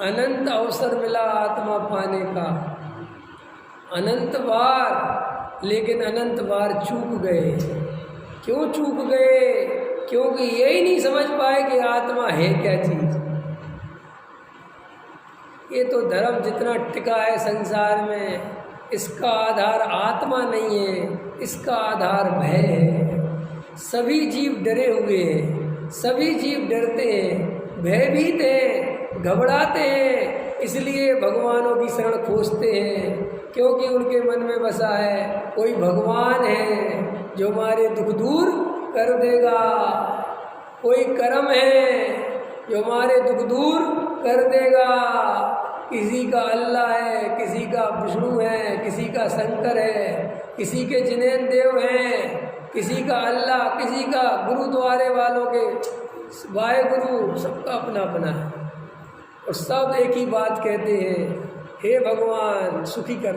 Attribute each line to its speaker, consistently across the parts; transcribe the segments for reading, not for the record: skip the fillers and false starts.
Speaker 1: अनंत अवसर मिला आत्मा पाने का, अनंत बार, लेकिन अनंत बार चूक गए। क्यों चूक गए? क्योंकि यही नहीं समझ पाए कि आत्मा है क्या चीज़। ये तो धर्म जितना टिका है संसार में, इसका आधार आत्मा नहीं है, इसका आधार भय है। सभी जीव डरे हुए हैं, सभी जीव डरते हैं, भयभीत हैं, घबराते हैं, इसलिए भगवानों की शरण खोजते हैं, क्योंकि उनके मन में बसा है कोई भगवान है जो हमारे दुख दूर कर देगा, कोई कर्म है जो हमारे दुख दूर कर देगा। किसी का अल्लाह है, किसी का विष्णु है, किसी का शंकर है, किसी के जिनेन देव हैं, किसी का अल्लाह, किसी का गुरुद्वारे वालों के वाहेगुरु, सबका अपना अपना है, और सब एक ही बात कहते हैं, हे भगवान सुखी कर।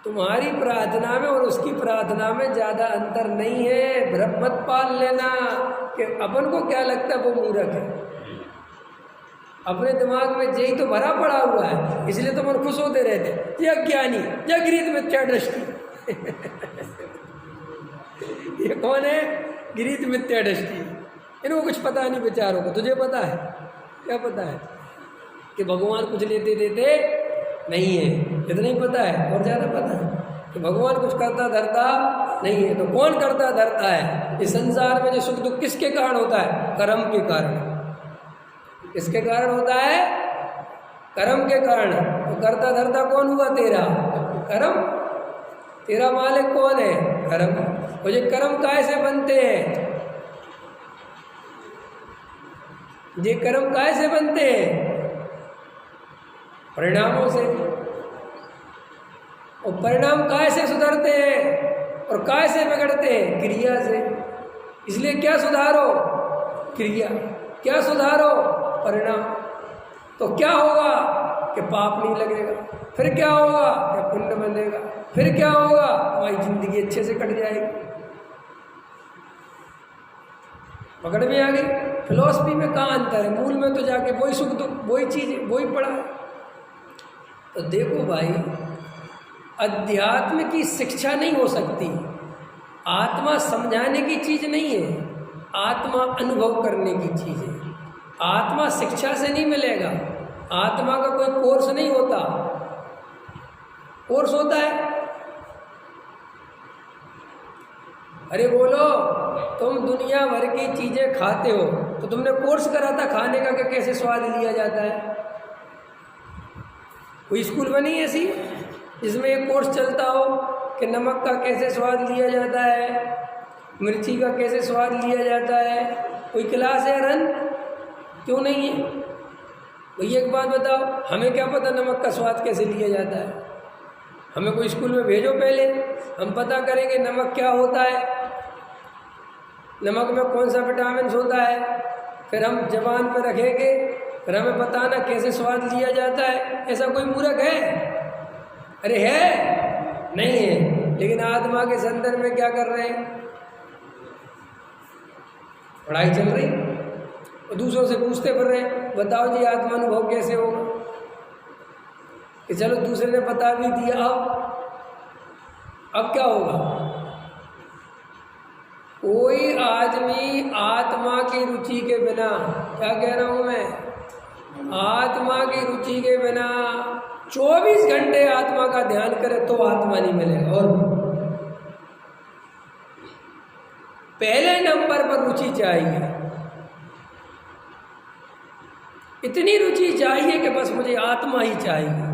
Speaker 1: तुम्हारी प्रार्थना में और उसकी प्रार्थना में ज़्यादा अंतर नहीं है। भ्रम मत पाल लेना कि अपन को क्या लगता है वो मूर्ख है। अपने दिमाग में यही तो भरा पड़ा हुआ है, इसलिए तो मन खुश होते रहते, ये अज्ञानी, ये गृहीत मिथ्या दृष्टि। ये कौन है? गृहीत मिथ्या दृष्टि। इनको कुछ पता नहीं बेचारों को। तुझे पता है? क्या पता है? कि भगवान कुछ लेते देते नहीं है, इतना ही पता है। और ज़्यादा पता है कि भगवान कुछ करता धरता नहीं है। तो कौन करता धरता है? इस संसार में जो सुख दुख किसके कारण होता है? कर्म के कारण। किसके कारण होता है? कर्म के कारण। तो करता धरता कौन हुआ? तेरा कर्म। तेरा मालिक कौन है? कर्म। और ये कर्म कैसे बनते हैं? ये कर्म कैसे बनते हैं? परिणामों से। और परिणाम कैसे सुधरते हैं और कैसे बिगड़ते हैं? क्रिया से। इसलिए क्या सुधारो? क्रिया। क्या सुधारो? परिणाम। तो क्या होगा? कि पाप नहीं लगेगा। फिर क्या होगा? कि पुण्य बनेगा। फिर क्या होगा? हमारी जिंदगी अच्छे से कट जाएगी। पकड़ में आ गई? फिलॉसफी में कहाँ अंतर है? मूल में तो जाके वही सुख दुख, वही चीज़, वही पड़ा है। तो देखो भाई, अध्यात्म की शिक्षा नहीं हो सकती। आत्मा समझाने की चीज़ नहीं है, आत्मा अनुभव करने की चीज़ है। आत्मा शिक्षा से नहीं मिलेगा। आत्मा का कोई कोर्स नहीं होता। कोर्स होता है? अरे बोलो, तुम दुनिया भर की चीज़ें खाते हो, तो तुमने कोर्स करा था खाने का कि कैसे स्वाद लिया जाता है? कोई स्कूल बनी ऐसी जिसमें एक कोर्स चलता हो कि नमक का कैसे स्वाद लिया जाता है, मिर्ची का कैसे स्वाद लिया जाता है? कोई क्लास है रन? क्यों नहीं है? भैया एक बात बताओ, हमें क्या पता नमक का स्वाद कैसे लिया जाता है? हमें कोई स्कूल में भेजो, पहले हम पता करेंगे नमक क्या होता है, नमक में कौन सा विटामिन होता है, फिर हम जबान पर रखेंगे, फिर हमें बताना कैसे स्वाद लिया जाता है। ऐसा कोई मूर्ख है? अरे है? नहीं है। लेकिन आत्मा के संदर्भ में क्या कर रहे हैं? पढ़ाई चल रही और दूसरों से पूछते फिर रहे, बताओ जी आत्मा अनुभव कैसे होगा? कि चलो दूसरे ने बता भी दिया, अब क्या होगा? कोई आदमी आत्मा की रुचि के बिना, क्या कह रहा हूं मैं, आत्मा की रुचि के बिना 24 घंटे आत्मा का ध्यान करे तो आत्मा नहीं मिलेगा। और पहले नंबर पर रुचि चाहिए। इतनी रुचि चाहिए कि बस मुझे आत्मा ही चाहिए,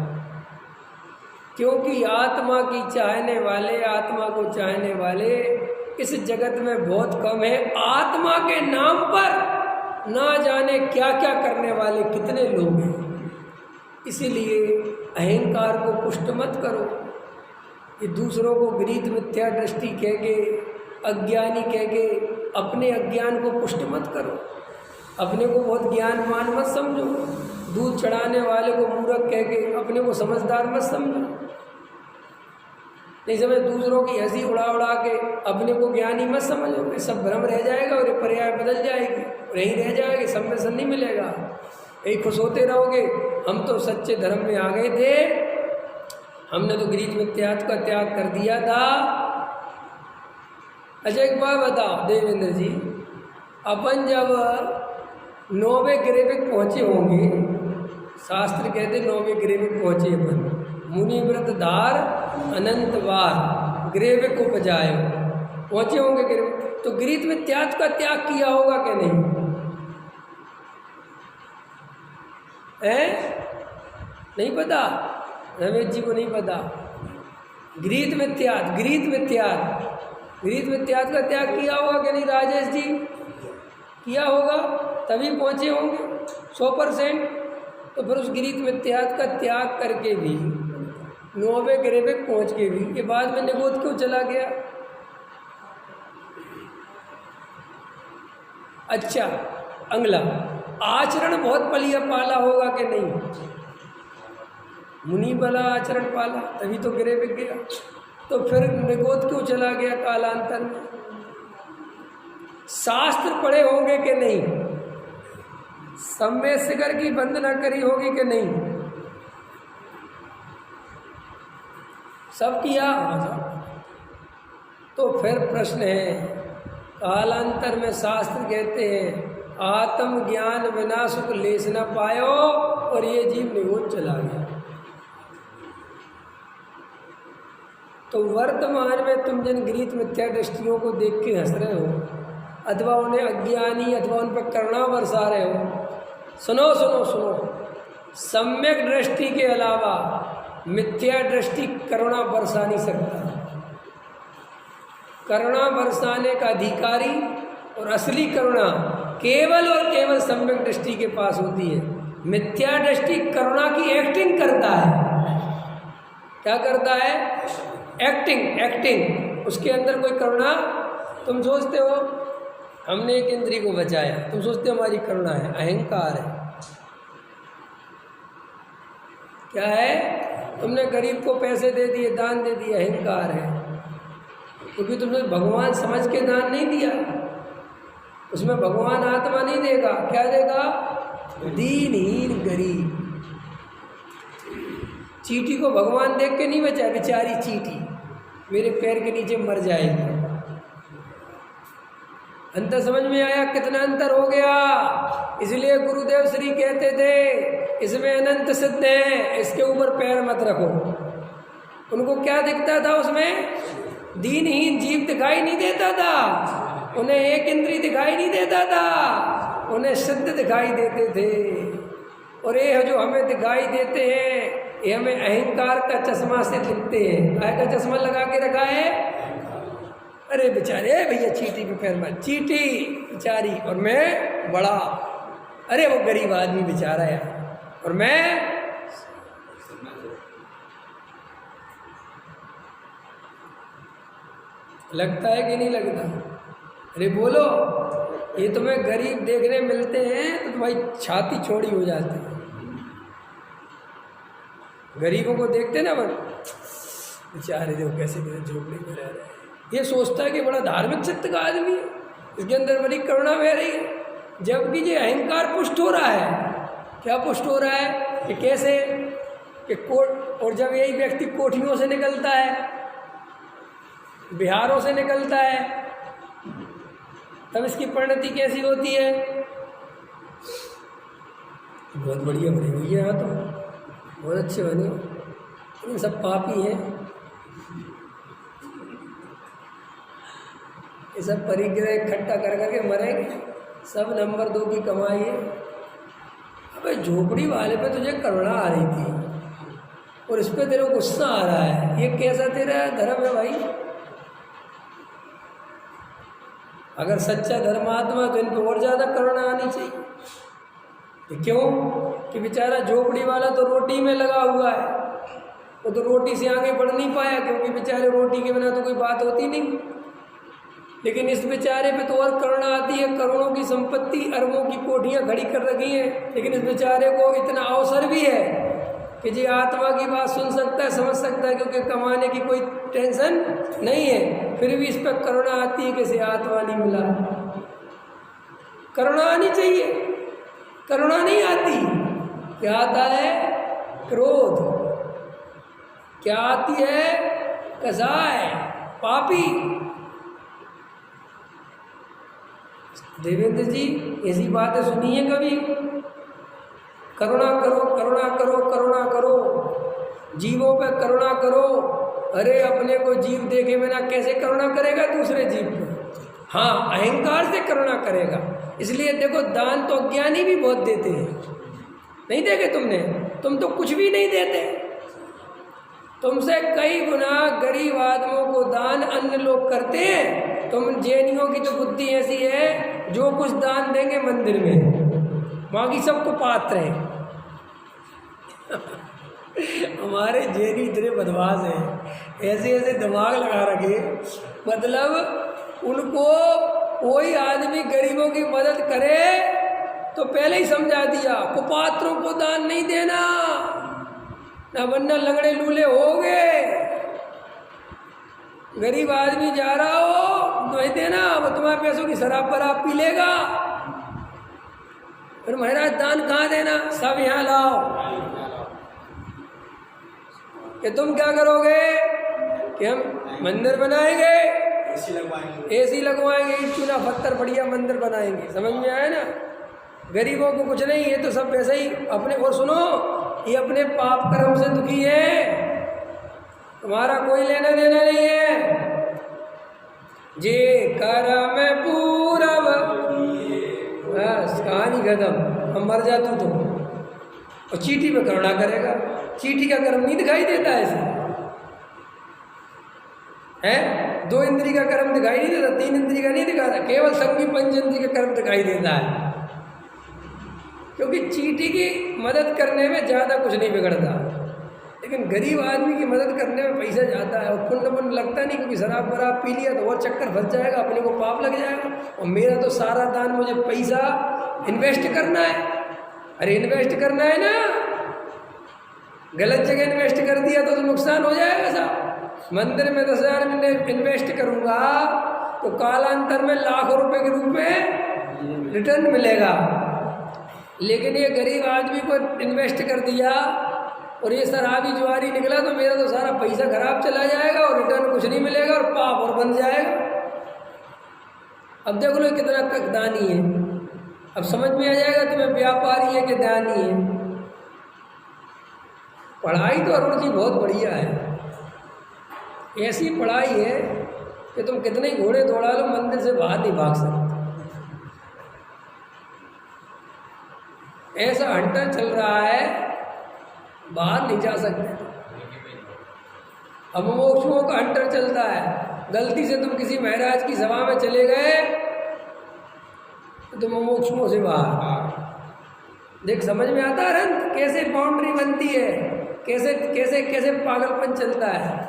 Speaker 1: क्योंकि आत्मा की चाहने वाले, आत्मा को चाहने वाले इस जगत में बहुत कम है। आत्मा के नाम पर ना जाने क्या क्या करने वाले कितने लोग हैं। इसीलिए अहंकार को पुष्ट मत करो। ये दूसरों को गृहीत मिथ्या दृष्टि कह के, अज्ञानी कह के अपने अज्ञान को पुष्ट मत करो। अपने को बहुत ज्ञानवान मत समझो। दूध चढ़ाने वाले को मूर्ख कह के अपने को समझदार मत समझो। नहीं समझ, दूसरों की हंसी उड़ा उड़ा के अपने को ज्ञानी मत समझो, कि सब भ्रम रह जाएगा और ये पर्याय बदल जाएगी और यही रह जाएगी, सम्मेसन नहीं मिलेगा, यही खुश होते रहोगे। हम तो सच्चे धर्म में आ गए थे, हमने तो गृहीत मिथ्यात्व का त्याग कर दिया था। अच्छा एक बात बताओ देवेंद्र जी, अपन जब 9वें ग्रह पे पहुँचे होंगे, शास्त्र कहते 9वें ग्रह पे पहुँचे अपन, मुनि व्रत धार अनंत बार ग्रेव को बजाए, पहुंचे होंगे ग्रेव, तो गृहीत में त्याग का त्याग किया होगा कि नहीं है? नहीं पता, रमेश जी को नहीं पता। गृहीत में त्याग, गृहीत में त्याग, गृहीत में त्याग का त्याग किया होगा कि नहीं राजेश जी? किया होगा, तभी पहुंचे होंगे 100%। तो फिर उस गृहीत में त्याग का त्याग करके भी 9वें ग्रह पे पहुँच के भी ये बाद में निगोद क्यों चला गया? अच्छा अगला, आचरण बहुत पलिया पाला होगा कि नहीं? मुनि वाला आचरण पाला, तभी तो ग्रह पे गया, तो फिर निगोद क्यों चला गया कालांतर में? शास्त्र पढ़े होंगे कि नहीं? सम्य शिखर की वंदना करी होगी कि नहीं? सब किया। तो फिर प्रश्न है, कालांतर में शास्त्र कहते हैं आत्म ज्ञान बिना सुख लेस न पायो, और ये जीव निगोद चला गया। तो वर्तमान में तुम जिन गृहीत मिथ्या दृष्टियों को देख के हंस रहे हो, अथवा उन्हें अज्ञानी अथवा उन पर करुणा बरसा रहे हो, सुनो सुनो सुनो, सम्यक दृष्टि के अलावा मिथ्या दृष्टि करुणा बरसा नहीं सकता। करुणा बरसाने का अधिकारी और असली करुणा केवल और केवल सम्यक दृष्टि के पास होती है। मिथ्या दृष्टि करुणा की एक्टिंग करता है। क्या करता है? Acting, acting. उसके अंदर कोई करुणा, तुम सोचते हो हमने एक इंद्री को बचाया, तुम सोचते हो हमारी करुणा है, अहंकार है। क्या है? तुमने गरीब को पैसे दे दिए, दान दे दिए, अहंकार है। क्योंकि तुमने भगवान समझ के दान नहीं दिया, उसमें भगवान आत्मा नहीं देगा। क्या देगा? दीनहीन गरीब। चींटी को भगवान देख के नहीं बचाया, बेचारी चींटी मेरे पैर के नीचे मर जाएगी। अंतर समझ में आया? कितना अंतर हो गया। इसलिए गुरुदेव श्री कहते थे इसमें अनंत सिद्ध है, इसके ऊपर पैर मत रखो। उनको क्या दिखता था? उसमें दीनहीन जीव दिखाई नहीं देता था, उन्हें एक इंद्री दिखाई नहीं देता था, उन्हें सिद्ध दिखाई देते थे। और ये जो हमें दिखाई देते हैं, ये हमें अहंकार का चश्मा से दिखते हैं। काय का चश्मा लगा के रखा है? अरे बेचारे भैया चींटी पे पैर मार, चींटी बेचारी, और मैं बड़ा, अरे वो गरीब आदमी बेचारा है, और मैं लगता है कि नहीं लगता? अरे बोलो, ये तुम्हें गरीब देखने मिलते हैं तो तुम्हारी छाती चौड़ी हो जाती है। गरीबों को देखते ना बन, बेचारे देखो कैसे कैसे झोपड़ी में रह रहे हैं, ये सोचता है कि बड़ा धार्मिक चित्त का आदमी है, इसके अंदर बड़ी करुणा बह रही है। जबकि ये अहंकार पुष्ट हो रहा है। क्या पुष्ट हो रहा है? कि कैसे कि कोट, और जब यही व्यक्ति कोठियों से निकलता है, बिहारों से निकलता है, तब इसकी परिणति कैसी होती है? बहुत बढ़िया बनी हुई है, यहाँ तो बहुत अच्छे बने, इन सब पापी हैं, ये सब परिग्रह इकट्ठा कर करके मरेंगे, सब नंबर 2 की कमाई है। अबे झोपड़ी वाले पे तुझे करुणा आ रही थी और इस पे तेरे को गुस्सा आ रहा है, ये कैसा तेरा धर्म है भाई? अगर सच्चा धर्मात्मा तो इन पर और ज़्यादा करुणा आनी चाहिए। क्यों? कि बेचारा झोपड़ी वाला तो रोटी में लगा हुआ है, वो तो रोटी से आगे बढ़ नहीं पाया, क्योंकि बेचारे रोटी के बिना तो कोई बात होती नहीं। लेकिन इस बेचारे पे तो और करुणा आती है, करोड़ों की संपत्ति, अरबों की कोठियाँ खड़ी कर रखी हैं, लेकिन इस बेचारे को इतना अवसर भी है कि जी आत्मा की बात सुन सकता है, समझ सकता है, क्योंकि कमाने की कोई टेंशन नहीं है, फिर भी इस पर करुणा आती है कि इसे आत्मा नहीं मिला। करुणा आनी चाहिए, करुणा नहीं आती। क्या आता है? क्रोध। क्या आती है? कसाय, पापी। देवेंद्र जी ऐसी बातें सुनी है कभी? करुणा करो, करुणा करो, करुणा करो, जीवों पे करुणा करो। अरे अपने को जीव देखे बिना कैसे करुणा करेगा दूसरे जीव पे? हाँ, अहंकार से करुणा करेगा। इसलिए देखो, दान तो अज्ञानी भी बहुत देते हैं, नहीं देखे तुमने? तुम तो कुछ भी नहीं देते, तुमसे कई गुना गरीब आदमियों को दान अन्य लोग करते हैं। तुम जैनियों की तो बुद्धि ऐसी है, जो कुछ दान देंगे मंदिर में, बाकी सबको पात्र है। हमारे जैनी इतने बदमाश हैं, ऐसे ऐसे दिमाग लगा रखे, मतलब उनको कोई आदमी गरीबों की मदद करे तो पहले ही समझा दिया, कुपात्रों को दान नहीं देना, ना वरना लंगड़े लूले हो गए। गरीब आदमी जा रहा हो नहीं देना, वो तुम्हारे पैसों की शराब पर आप पी लेगा। फिर महाराज दान कहाँ देना? सब यहाँ लाओ। कि तुम क्या करोगे? कि हम मंदिर बनाएंगे, एसी लगवाएंगे, चूल्हा पत्थर बढ़िया मंदिर बनाएंगे। समझ में आया ना? गरीबों को कुछ नहीं, ये तो सब वैसे ही अपने। और सुनो, ये अपने पाप कर्म से दुखी है, तुम्हारा कोई लेना देना नहीं है। जे कर्म पूरब, बस कहानी खत्म। हम मर जा तू तो, और चीटी पे करुणा करेगा। चीटी का कर्म नहीं दिखाई देता ऐसे है? 2 इंद्री का कर्म दिखाई नहीं देता, 3 इंद्री का नहीं दिखाता, केवल संगी पंच इंद्री का कर्म दिखाई देता है। क्योंकि चीटी की मदद करने में ज़्यादा कुछ नहीं बिगड़ता, लेकिन गरीब आदमी की मदद करने में पैसा जाता है। और पुण्य लगता नहीं, क्योंकि शराब वराब पी लिया तो और चक्कर फंस जाएगा, अपने को पाप लग जाएगा। और मेरा तो सारा दान मुझे पैसा इन्वेस्ट करना है। अरे इन्वेस्ट करना है ना, गलत जगह इन्वेस्ट कर दिया तो नुकसान हो जाएगा साहब। मंदिर में 10,000 में इन्वेस्ट करूँगा तो कालांतर में लाखों रुपए के रूप में रिटर्न मिलेगा। लेकिन ये गरीब आदमी को इन्वेस्ट कर दिया और ये शराबी जुआरी निकला तो मेरा तो सारा पैसा खराब चला जाएगा और रिटर्न कुछ नहीं मिलेगा और पाप और बन जाएगा। अब देख लो कितना तक दानी है। अब समझ में आ जाएगा तुम्हें व्यापारी है कि दानी है। पढ़ाई तो अरुण जी बहुत बढ़िया है, ऐसी पढ़ाई है कि तुम कितने घोड़े दौड़ा लो मंदिर से बाहर नहीं भाग सकते। ऐसा हंटर चल रहा है, बाहर नहीं जा सकते। अब मोक्षों का हंटर चलता है। गलती से तुम किसी महाराज की सभा में चले गए तो तुम मोक्षों से बाहर। देख समझ में आता है रंग कैसे बाउंड्री बनती है, कैसे कैसे कैसे पागलपन चलता है।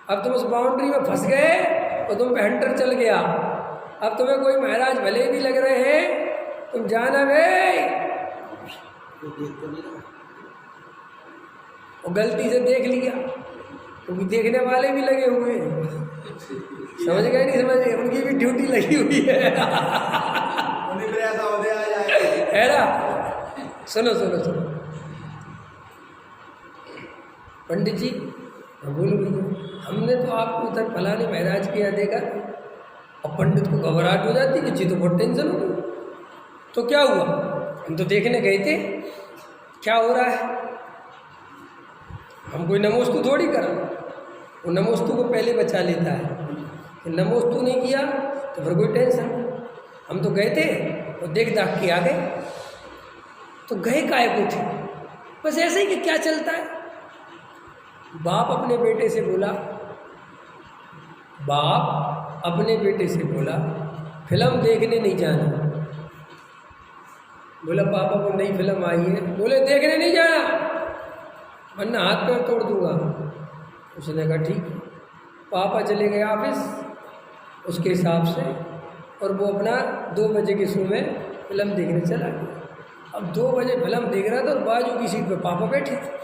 Speaker 1: अब तुम उस बाउंड्री में फंस गए और तुम पे हंटर चल गया। अब तुम्हें कोई महाराज भले भी लग रहे हैं, तुम जाना भाई, और गलती से देख लिया, क्योंकि देखने वाले भी लगे हुए हैं। समझ गए नहीं समझ गए? उनकी भी ड्यूटी लगी हुई है ना? सुनो सुनो सुनो पंडित जी, बोलो भैया, हमने तो आपको उधर फलाने महाराज के यहाँ देखा और पंडित को घबराहट हो जाती कि जी तो बहुत टेंशन हो गई। तो क्या हुआ? हम तो देखने गए थे, क्या हो रहा है? हम कोई नमोस्तु थोड़ी करा, वो नमोस्तु को पहले बचा लेता है। नमोस्तु नहीं किया तो फिर कोई टेंशन। हम तो गए थे और देख दाख के आ गए। तो गए काहे को थे? बस ऐसे ही कि क्या चलता है। बाप अपने बेटे से बोला, बाप अपने बेटे से बोला फिल्म देखने नहीं जाना। बोला पापा को नई फिल्म आई है। बोले देखने नहीं जाना वरना हाथ पैर तोड़ दूंगा। उसने कहा ठीक है। पापा चले गए ऑफिस उसके हिसाब से, और वो अपना 2 बजे के शो में फिल्म देखने चला गया। अब अब 2 बजे फिल्म देख रहा था और बाजू की सीट पे पापा बैठे थे।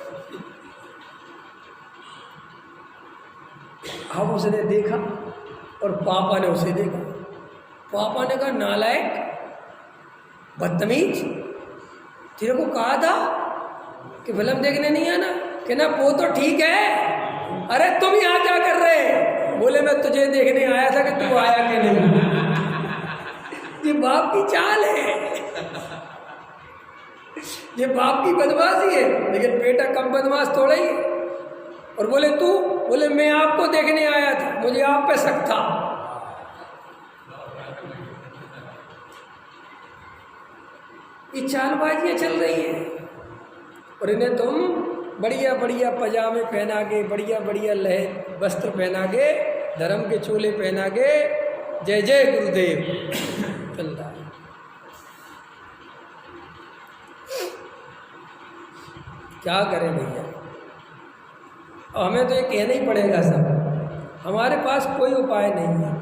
Speaker 1: अब उसने देखा और पापा ने उसे देखा। पापा ने कहा, नालायक, बदतमीज, तेरे को कहा था कि फिल्म देखने नहीं आना। कहना वो तो ठीक है, अरे तुम यहाँ क्या कर रहे? बोले मैं तुझे देखने आया था कि तू आया कि नहीं। ये बाप की चाल है, ये बाप की बदमाशी है। लेकिन बेटा कम बदमाश थोड़ा ही है। और बोले तू? बोले मैं आपको देखने आया था, मुझे आप पे शक था। ये चालबाजियाँ चल रही है और इन्हें तुम बढ़िया बढ़िया पजामे पहना के, बढ़िया बढ़िया लहे वस्त्र पहना के, धर्म के चोले पहना के, जय जय गुरुदेव चल रहा है। क्या करें भैया? हमें तो ये कहना ही पड़ेगा सब। हमारे पास कोई उपाय नहीं है।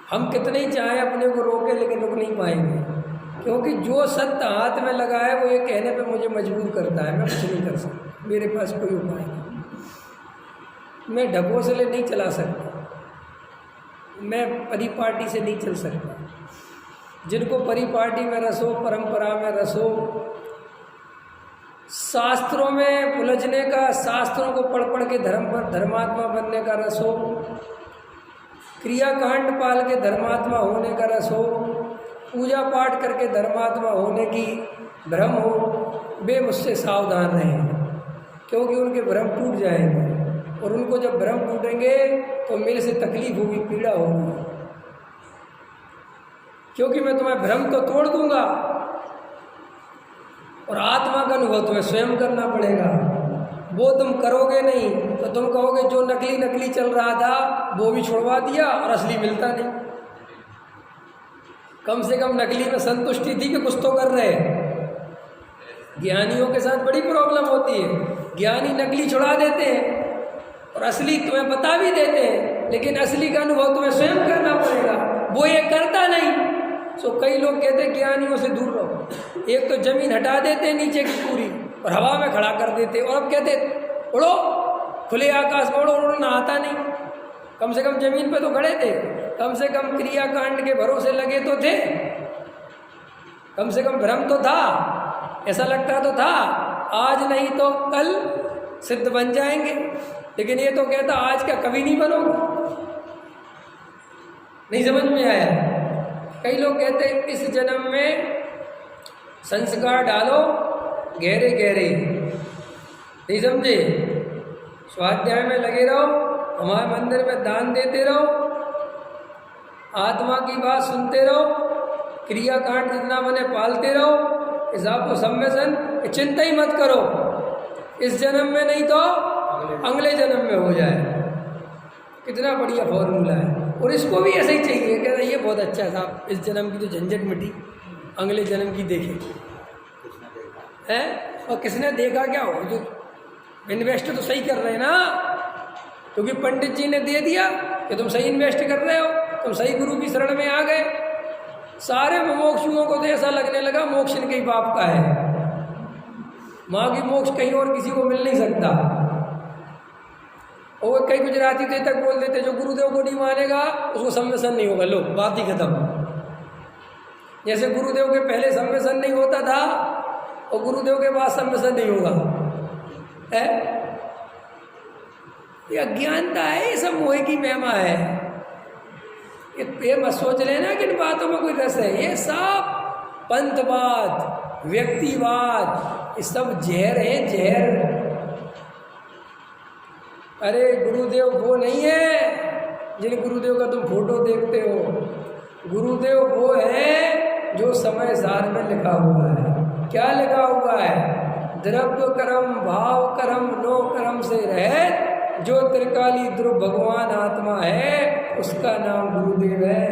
Speaker 1: हम कितने ही चाहें अपने को रोके, लेकिन रुक नहीं पाएंगे, क्योंकि जो सत्य हाथ में लगा है वो ये कहने पे मुझे मजबूर करता है। मैं कुछ नहीं कर सकता, मेरे पास कोई उपाय नहीं। मैं ढकोसले नहीं चला सकता, मैं परिपाटी से नहीं चल सकता। जिनको परिपाटी में रस हो, परंपरा में रस हो, शास्त्रों में उलझने का, शास्त्रों को पढ़ पढ़ के धर्म पर धर्मात्मा बनने का रस हो, क्रियाकांड पाल के धर्मात्मा होने का रस हो, पूजा पाठ करके धर्मात्मा होने की भ्रम हो, वे मुझसे सावधान रहें, क्योंकि उनके भ्रम टूट जाएंगे। और उनको जब भ्रम टूटेंगे तो मेरे से तकलीफ होगी, पीड़ा होगी, क्योंकि मैं तुम्हें भ्रम तो तोड़ दूंगा और आत्मा का अनुभव तुम्हें स्वयं करना पड़ेगा। वो तुम करोगे नहीं तो तुम कहोगे जो नकली नकली चल रहा था वो भी छुड़वा दिया और असली मिलता नहीं। कम से कम नकली में संतुष्टि थी कि कुछ तो कर रहे हैं। ज्ञानियों के साथ बड़ी प्रॉब्लम होती है। ज्ञानी नकली छुड़ा देते हैं और असली तुम्हें बता भी देते हैं, लेकिन असली का अनुभव तुम्हें स्वयं करना पड़ेगा। वो ये करता नहीं। सो कई लोग कहते हैं ज्ञानियों से दूर रहो। एक तो जमीन हटा देते हैं नीचे की पूरी और हवा में खड़ा कर देते, और अब कहते उड़ो, खुले आकाश में उड़ो। उड़ना आता नहीं। कम से कम जमीन पे तो खड़े थे, कम से कम क्रियाकांड के भरोसे लगे तो थे, कम से कम भ्रम तो था, ऐसा लगता तो था आज नहीं तो कल सिद्ध बन जाएंगे। लेकिन ये तो कहता आज क्या कभी नहीं बनोगे। नहीं समझ में आया? कई लोग कहते हैं इस जन्म में संस्कार डालो गहरे गहरे, नहीं समझे? स्वाध्याय में लगे रहो, हमारे मंदिर में दान देते रहो, आत्मा की बात सुनते रहो, क्रियाकांड जितना बने पालते रहो, हिसाब को सम्मेसन, चिंता ही मत करो। इस जन्म में नहीं तो अगले जन्म में हो जाए। कितना बढ़िया फॉर्मूला है। और इसको भी ऐसा ही चाहिए। कह रहा ये बहुत अच्छा है साहब, इस जन्म की तो झंझट मिटी, अगले जन्म की देखे है। और किसने देखा क्या हो? जो इन्वेस्ट तो सही कर रहे हैं ना, क्योंकि पंडित जी ने दे दिया कि तुम सही इन्वेस्ट कर रहे हो, तुम सही गुरु की शरण में आ गए। सारे मोक्षुओं को तो ऐसा लगने लगा मोक्ष इनके बाप का है, माँ की मोक्ष कहीं और किसी को मिल नहीं सकता। और कई गुजराती तो तक बोल देते जो गुरुदेव को नहीं मानेगा उसको सम्मेसन नहीं होगा। लो बात ही खत्म। जैसे गुरुदेव के पहले सम्मेसन नहीं होता था और गुरुदेव के बाद सम्मेसन नहीं होगा है। ये अज्ञानता है, ये सब मोह की महिमा है। ये मत सोच लेना कि इन बातों में कोई रस है। ये सब पंथवाद, व्यक्तिवाद, ये सब जहर है, जहर। अरे गुरुदेव वो नहीं है जिन गुरुदेव का तुम फोटो देखते हो। गुरुदेव वो है जो समय सार में लिखा हुआ है। क्या लिखा हुआ है? द्रव्य कर्म भाव कर्म नो कर्म से रहे जो त्रिकाली ध्रुव भगवान आत्मा है, उसका नाम गुरुदेव है।